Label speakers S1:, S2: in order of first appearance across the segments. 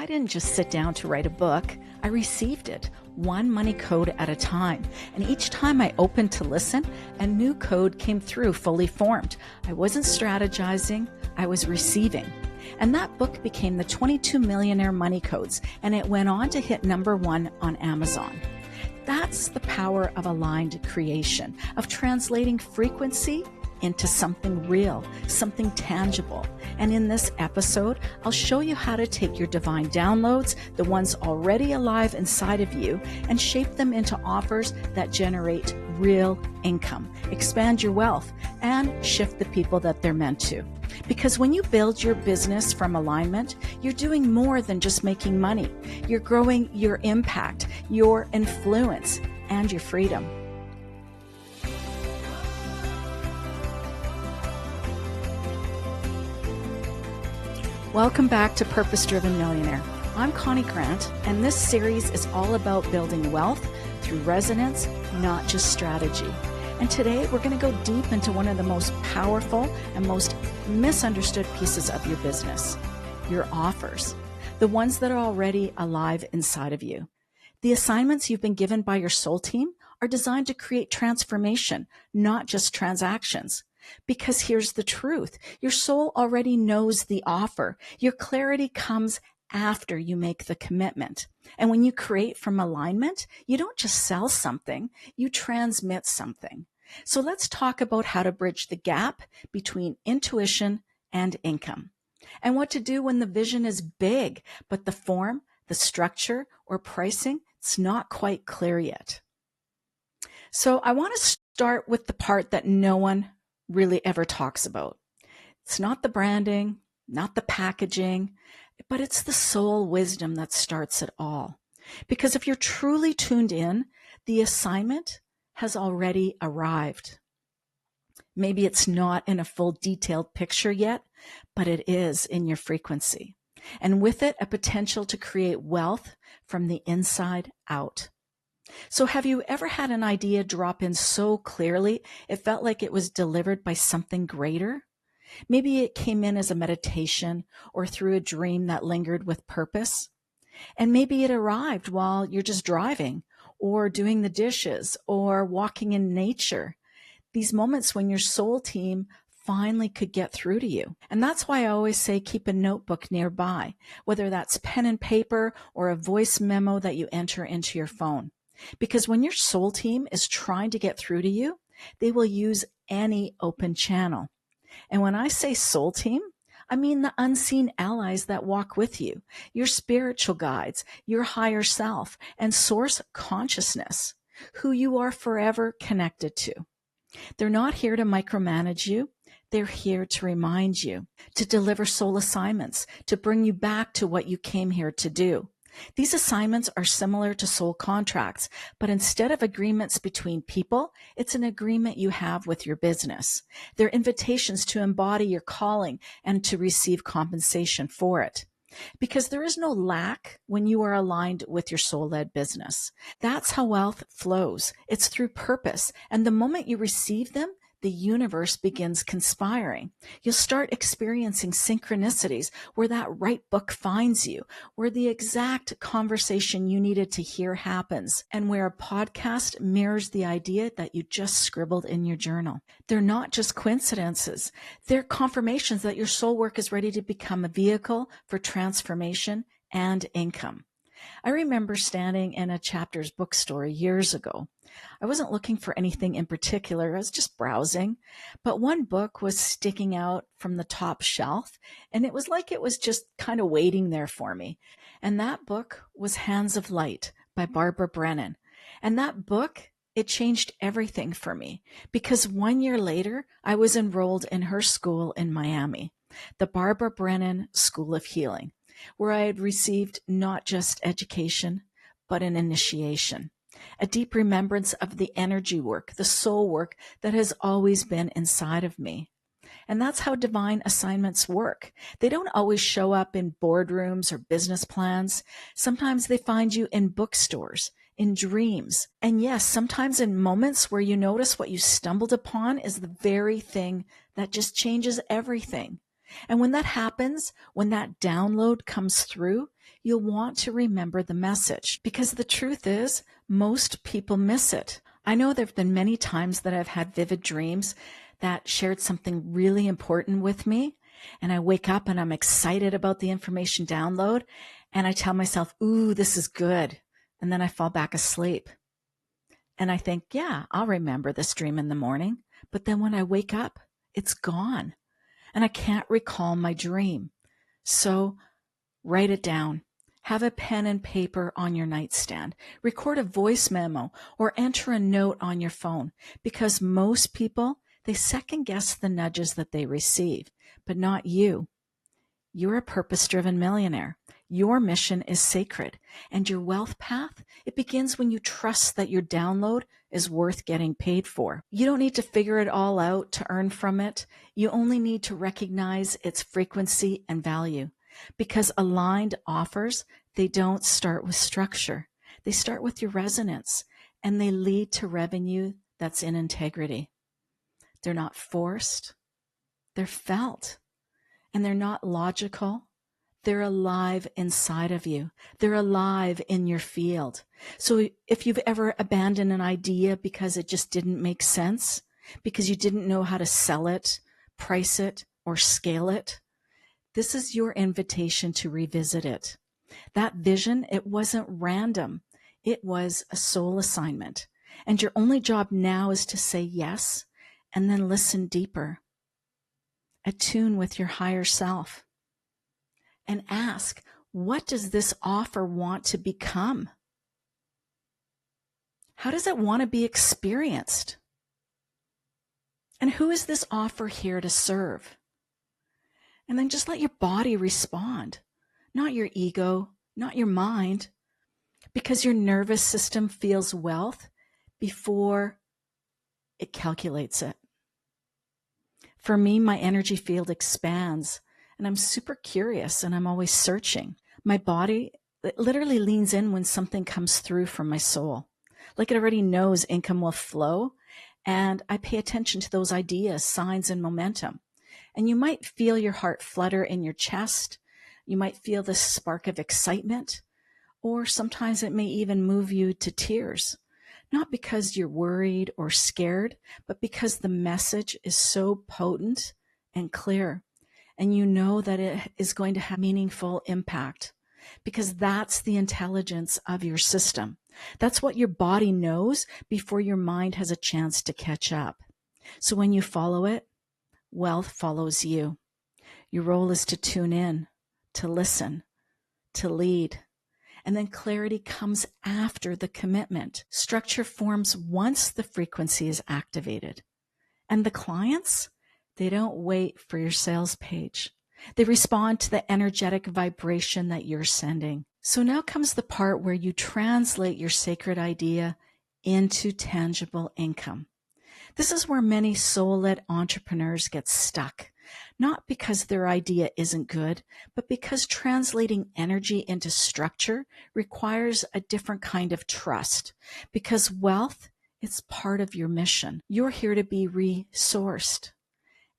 S1: didn't just sit down to write a book. I received it, one money code at a time. And each time I opened to listen, a new code came through fully formed. I wasn't strategizing, I was receiving. And that book became the 22 Millionaire Money Codes, and it went on to hit #1 on Amazon. That's the power of aligned creation, of translating frequency into something real, something tangible. And in this episode, I'll show you how to take your divine downloads, the ones already alive inside of you, and shape them into offers that generate real income, expand your wealth, and shift the people that they're meant to. Because when you build your business from alignment, you're doing more than just making money. You're growing your impact, your influence, and your freedom. Welcome back to Purpose Driven Millionaire. I'm Connie Grant, and this series is all about building wealth through resonance, not just strategy. And today we're going to go deep into one of the most powerful and most misunderstood pieces of your business, your offers, the ones that are already alive inside of you. The assignments you've been given by your soul team are designed to create transformation, not just transactions. Because here's the truth. Your soul already knows the offer. Your clarity comes after you make the commitment. And when you create from alignment, you don't just sell something, you transmit something. So let's talk about how to bridge the gap between intuition and income, and what to do when the vision is big, but the form, the structure, or pricing, it's not quite clear yet. So I want to start with the part that no one really ever talks about. It's not the branding, not the packaging, but it's the soul wisdom that starts it all. Because if you're truly tuned in, the assignment has already arrived. Maybe it's not in a full detailed picture yet, but it is in your frequency. And with it, a potential to create wealth from the inside out. So have you ever had an idea drop in so clearly it felt like it was delivered by something greater? Maybe it came in as a meditation or through a dream that lingered with purpose. And maybe it arrived while you're just driving or doing the dishes or walking in nature. These moments when your soul team finally could get through to you. And that's why I always say keep a notebook nearby, whether that's pen and paper or a voice memo that you enter into your phone. Because when your soul team is trying to get through to you, they will use any open channel. And when I say soul team, I mean the unseen allies that walk with you, your spiritual guides, your higher self, and source consciousness, who you are forever connected to. They're not here to micromanage you. They're here to remind you, to deliver soul assignments, to bring you back to what you came here to do. These assignments are similar to soul contracts, but instead of agreements between people, it's an agreement you have with your business. They're invitations to embody your calling and to receive compensation for it. Because there is no lack when you are aligned with your soul-led business. That's how wealth flows. It's through purpose. And the moment you receive them, the universe begins conspiring. You'll start experiencing synchronicities where that right book finds you, where the exact conversation you needed to hear happens, and where a podcast mirrors the idea that you just scribbled in your journal. They're not just coincidences. They're confirmations that your soul work is ready to become a vehicle for transformation and income. I remember standing in a Chapters bookstore years ago. I wasn't looking for anything in particular. I was just browsing, but one book was sticking out from the top shelf, and it was like it was just kind of waiting there for me. And that book was Hands of Light by Barbara Brennan. And that book, it changed everything for me, because 1 year later, I was enrolled in her school in Miami, the Barbara Brennan School of Healing, where I had received not just education, but an initiation, a deep remembrance of the energy work, the soul work that has always been inside of me. And that's how divine assignments work. They don't always show up in boardrooms or business plans. Sometimes they find you in bookstores, in dreams. And yes, sometimes in moments where you notice what you stumbled upon is the very thing that just changes everything. And when that happens, when that download comes through, you'll want to remember the message, because the truth is, most people miss it. I know there have been many times that I've had vivid dreams that shared something really important with me, and I wake up and I'm excited about the information download, and I tell myself, ooh, this is good. And then I fall back asleep. And I think, yeah, I'll remember this dream in the morning. But then when I wake up, it's gone. And I can't recall my dream. So write it down. Have a pen and paper on your nightstand. Record a voice memo or enter a note on your phone, because most people, they second guess the nudges that they receive, but not you. You're a purpose-driven millionaire. Your mission is sacred, and your wealth path, it begins when you trust that your download is worth getting paid for. You don't need to figure it all out to earn from it. You only need to recognize its frequency and value, because aligned offers, they don't start with structure. They start with your resonance, and they lead to revenue that's in integrity. They're not forced. They're felt. And they're not logical. They're alive inside of you. They're alive in your field. So if you've ever abandoned an idea because it just didn't make sense, because you didn't know how to sell it, price it, or scale it, this is your invitation to revisit it. That vision, it wasn't random. It was a soul assignment. And your only job now is to say yes and then listen deeper. Attune with your higher self and ask, what does this offer want to become? How does it want to be experienced? And who is this offer here to serve? And then just let your body respond, not your ego, not your mind, because your nervous system feels wealth before it calculates it. For me, my energy field expands, and I'm super curious, and I'm always searching. My body, it literally leans in when something comes through from my soul. Like it already knows income will flow, and I pay attention to those ideas, signs, and momentum. And you might feel your heart flutter in your chest. You might feel this spark of excitement, or sometimes it may even move you to tears. Not because you're worried or scared, but because the message is so potent and clear. And you know that it is going to have meaningful impact, because that's the intelligence of your system. That's what your body knows before your mind has a chance to catch up. So when you follow it, wealth follows you. Your role is to tune in, to listen, to lead. And then clarity comes after the commitment. Structure forms once the frequency is activated. And the clients, they don't wait for your sales page. They respond to the energetic vibration that you're sending. So now comes the part where you translate your sacred idea into tangible income. This is where many soul-led entrepreneurs get stuck. Not because their idea isn't good, but because translating energy into structure requires a different kind of trust. Because wealth, it's part of your mission. You're here to be resourced,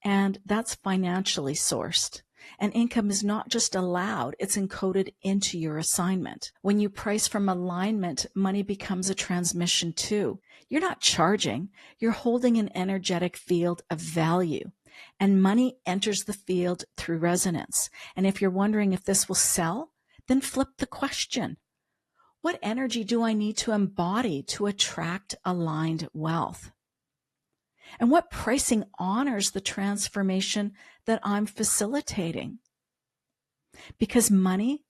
S1: and that's financially sourced. And income is not just allowed, it's encoded into your assignment. When you price from alignment, money becomes a transmission too. You're not charging, you're holding an energetic field of value. And money enters the field through resonance. And if you're wondering if this will sell, then flip the question. What energy do I need to embody to attract aligned wealth? And what pricing honors the transformation that I'm facilitating? Because money,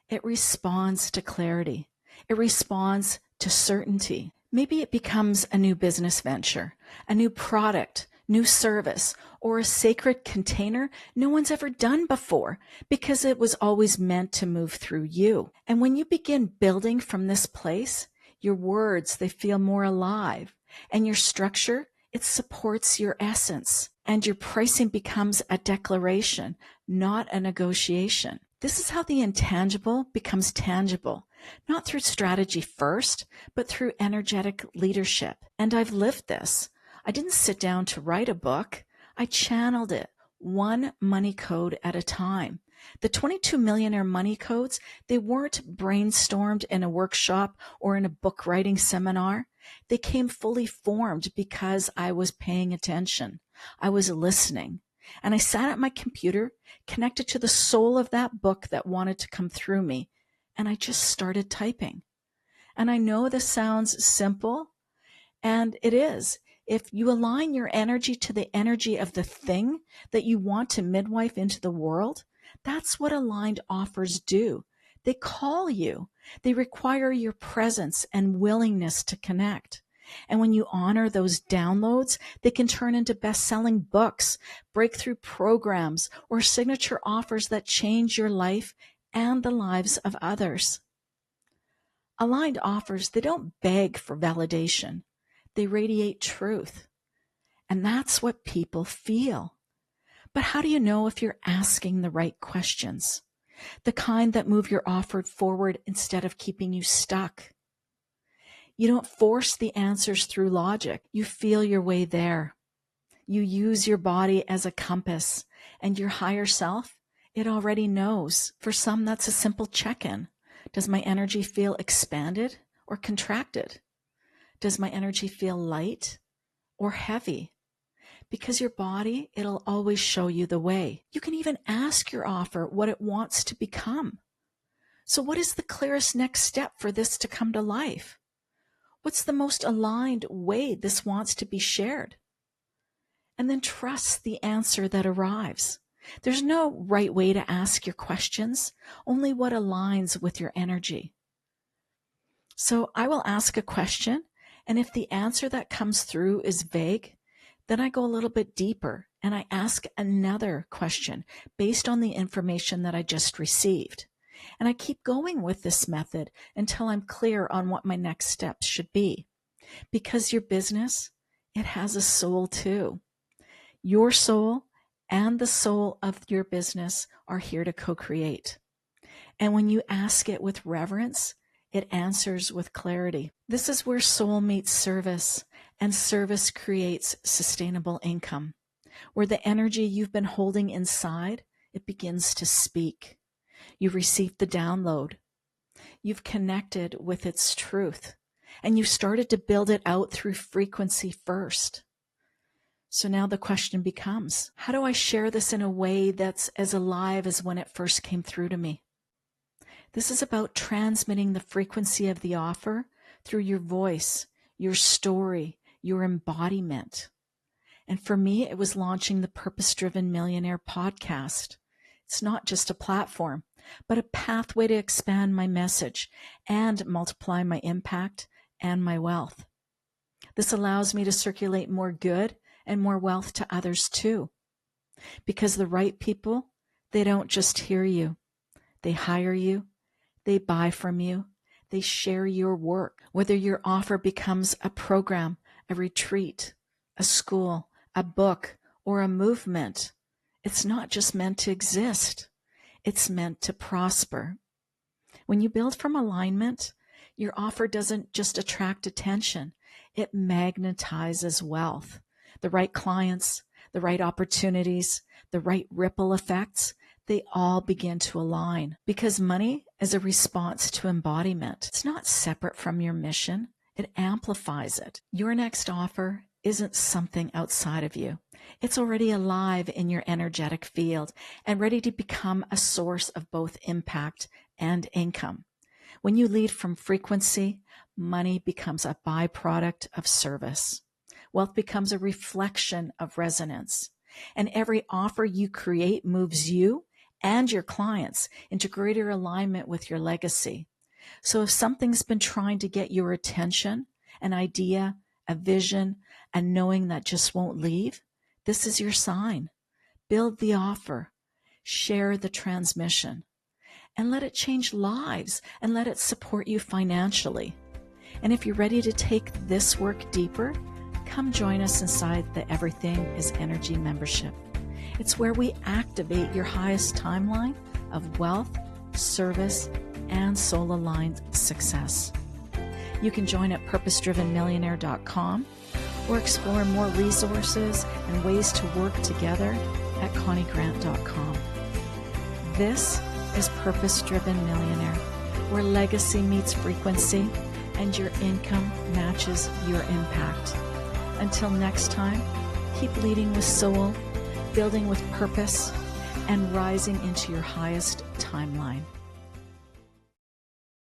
S1: it responds to clarity. It responds to certainty. Maybe it becomes a new business venture, a new product, new service, or a sacred container no one's ever done before, because it was always meant to move through you. And when you begin building from this place, your words, they feel more alive, and your structure, it supports your essence, and your pricing becomes a declaration, not a negotiation. This is how the intangible becomes tangible, not through strategy first, but through energetic leadership. And I've lived this. I didn't sit down to write a book. I channeled it, one money code at a time. The 22 Millionaire Money Codes, they weren't brainstormed in a workshop or in a book writing seminar. They came fully formed because I was paying attention. I was listening. And I sat at my computer, connected to the soul of that book that wanted to come through me, and I just started typing. And I know this sounds simple, and it is. If you align your energy to the energy of the thing that you want to midwife into the world, that's what aligned offers do. They call you. They require your presence and willingness to connect. And when you honor those downloads, they can turn into best-selling books, breakthrough programs, or signature offers that change your life and the lives of others. Aligned offers, they don't beg for validation. They radiate truth. And that's what people feel. But how do you know if you're asking the right questions? The kind that move your offer forward instead of keeping you stuck. You don't force the answers through logic. You feel your way there. You use your body as a compass, and your higher self, it already knows. For some, that's a simple check-in. Does my energy feel expanded or contracted? Does my energy feel light or heavy? Because your body, it'll always show you the way. You can even ask your offer what it wants to become. So what is the clearest next step for this to come to life? What's the most aligned way this wants to be shared? And then trust the answer that arrives. There's no right way to ask your questions, only what aligns with your energy. So I will ask a question, and if the answer that comes through is vague, then I go a little bit deeper and I ask another question based on the information that I just received. And I keep going with this method until I'm clear on what my next steps should be. Because your business, it has a soul too. Your soul and the soul of your business are here to co-create. And when you ask it with reverence, it answers with clarity. This is where soul meets service, and service creates sustainable income, where the energy you've been holding inside, it begins to speak. You've received the download. You've connected with its truth, and you've started to build it out through frequency first. So now the question becomes, how do I share this in a way that's as alive as when it first came through to me? This is about transmitting the frequency of the offer through your voice, your story, your embodiment. And for me, it was launching the Purpose Driven Millionaire podcast. It's not just a platform, but a pathway to expand my message and multiply my impact and my wealth. This allows me to circulate more good and more wealth to others too. Because the right people, they don't just hear you. They hire you. They buy from you. They share your work. Whether your offer becomes a program, a retreat, a school, a book, or a movement, it's not just meant to exist. It's meant to prosper. When you build from alignment, your offer doesn't just attract attention. It magnetizes wealth. The right clients, the right opportunities, the right ripple effects, they all begin to align because money is a response to embodiment. It's not separate from your mission. It amplifies it. Your next offer isn't something outside of you. It's already alive in your energetic field and ready to become a source of both impact and income. When you lead from frequency, money becomes a byproduct of service. Wealth becomes a reflection of resonance. And every offer you create moves you and your clients into greater alignment with your legacy. So if something's been trying to get your attention, an idea, a vision, a knowing that just won't leave, this is your sign. Build the offer, share the transmission, and let it change lives and let it support you financially. And if you're ready to take this work deeper, come join us inside the Everything is Energy membership. It's where we activate your highest timeline of wealth, service, and soul-aligned success. You can join at purposedrivenmillionaire.com or explore more resources and ways to work together at conniegrant.com. This is Purpose Driven Millionaire, where legacy meets frequency and your income matches your impact. Until next time, keep leading with soul, building with purpose, and rising into your highest timeline.